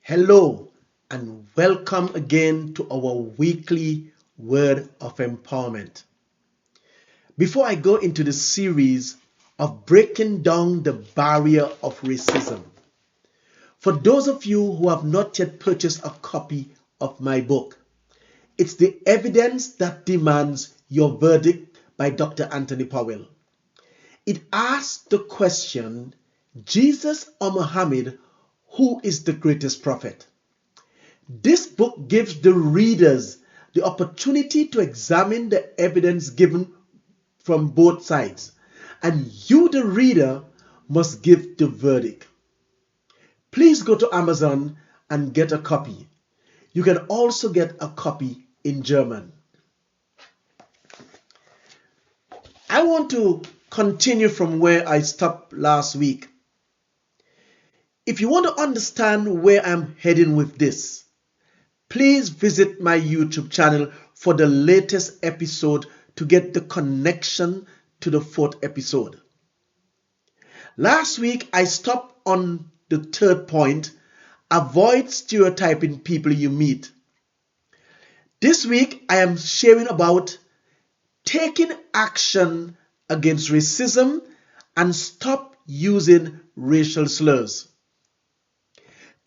Hello and welcome again to our weekly Word of Empowerment. Before I go into the series of breaking down the barrier of racism, for those of you who have not yet purchased a copy of my book, it's The Evidence That Demands Your Verdict by Dr. Anthony Powell. It asks the question, Jesus or Muhammad, who is the greatest prophet? This book gives the readers the opportunity to examine the evidence given from both sides, and you, the reader, must give the verdict. Please go to Amazon and get a copy. You can also get a copy in German. I want to continue from where I stopped last week. If you want to understand where I'm heading with this, please visit my YouTube channel for the latest episode to get the connection to the fourth episode. Last week, I stopped on the third point, avoid stereotyping people you meet. This week, I am sharing about taking action against racism and stop using racial slurs.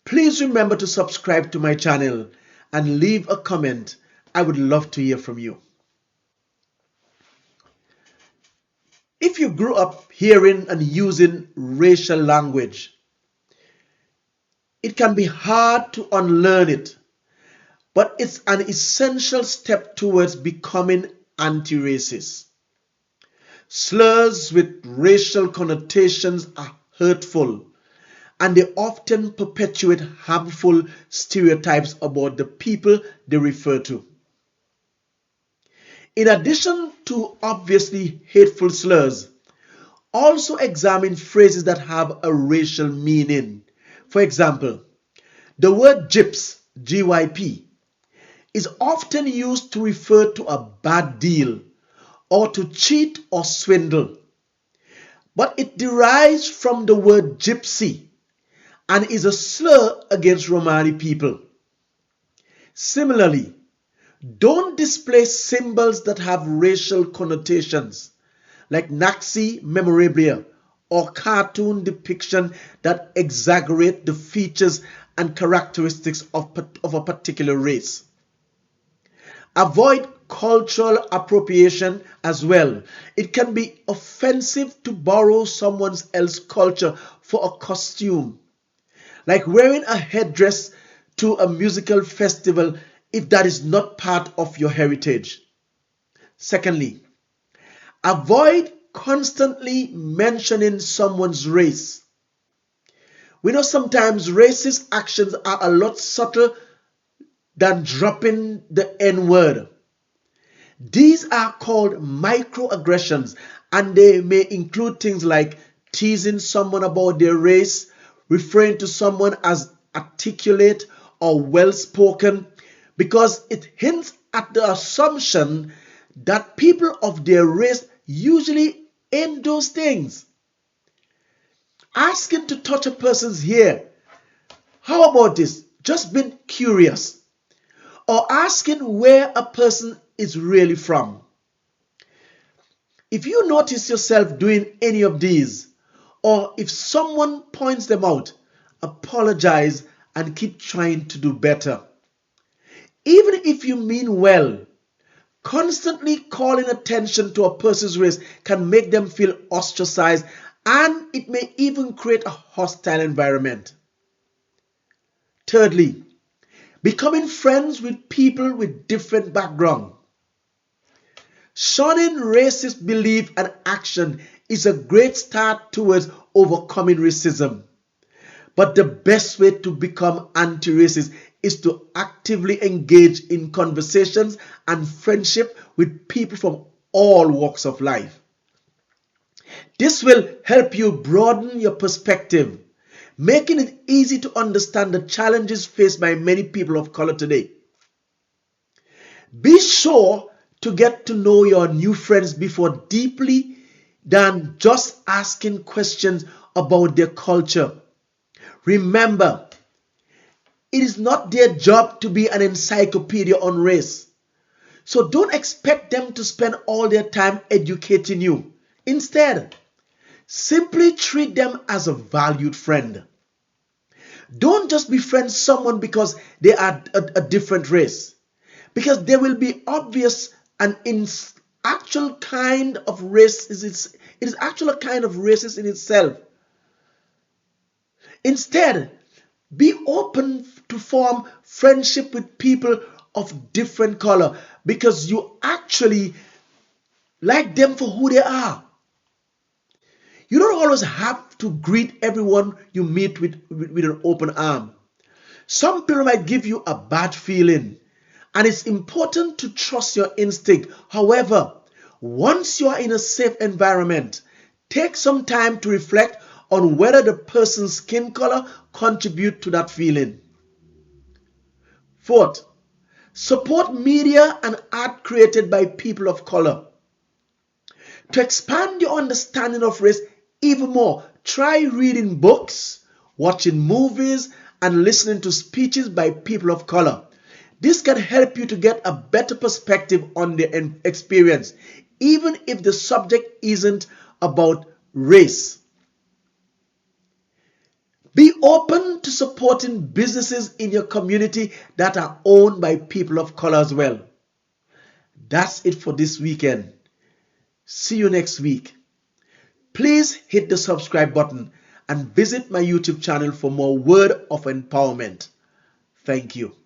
Please remember to subscribe to my channel and leave a comment. I would love to hear from you. If you grew up hearing and using racial language, it can be hard to unlearn it, but it's an essential step towards becoming anti-racist. Slurs with racial connotations are hurtful, and they often perpetuate harmful stereotypes about the people they refer to. In addition to obviously hateful slurs, also examine phrases that have a racial meaning. For example, the word gyps, GYP, is often used to refer to a bad deal or to cheat or swindle, but it derives from the word gypsy and is a slur against Romani people. Similarly, don't display symbols that have racial connotations, like Nazi memorabilia or cartoon depiction that exaggerate the features and characteristics of a particular race. Avoid cultural appropriation as well. It can be offensive to borrow someone else's culture for a costume, like wearing a headdress to a musical festival if that is not part of your heritage. Secondly, avoid constantly mentioning someone's race. We know sometimes racist actions are a lot subtler than dropping the N-word. These are called microaggressions, and they may include things like teasing someone about their race, referring to someone as articulate or well-spoken, because it hints at the assumption that people of their race usually ain't those things. Asking to touch a person's hair, how about this? Just being curious. Or asking where a person is really from. If you notice yourself doing any of these, or if someone points them out, apologize and keep trying to do better. Even if you mean well, constantly calling attention to a person's race can make them feel ostracized, and it may even create a hostile environment. Thirdly, becoming friends with people with different backgrounds. Shunning racist belief and action is a great start towards overcoming racism. But the best way to become anti-racist is to actively engage in conversations and friendship with people from all walks of life. This will help you broaden your perspective, making it easy to understand the challenges faced by many people of color today. Be sure to get to know your new friends before deeply than just asking questions about their culture. Remember, It is not their job to be an encyclopedia on race. So don't expect them to spend all their time educating you. Instead, simply treat them as a valued friend. Don't just befriend someone because they are a different race. Because there will be obvious and actual kind of race. It is actually a kind of racist in itself. Instead, be open to form friendship with people of different color because you actually like them for who they are. You don't always have to greet everyone you meet with an open arm. Some people might give you a bad feeling, and it's important to trust your instinct. However, once you are in a safe environment, take some time to reflect on whether the person's skin color contributes to that feeling. Fourth, support media and art created by people of color. To expand your understanding of race even more, try reading books, watching movies, and listening to speeches by people of color. This can help you to get a better perspective on the experience, even if the subject isn't about race. Be open to supporting businesses in your community that are owned by people of color as well. That's it for this weekend. See you next week. Please hit the subscribe button and visit my YouTube channel for more word of empowerment. Thank you.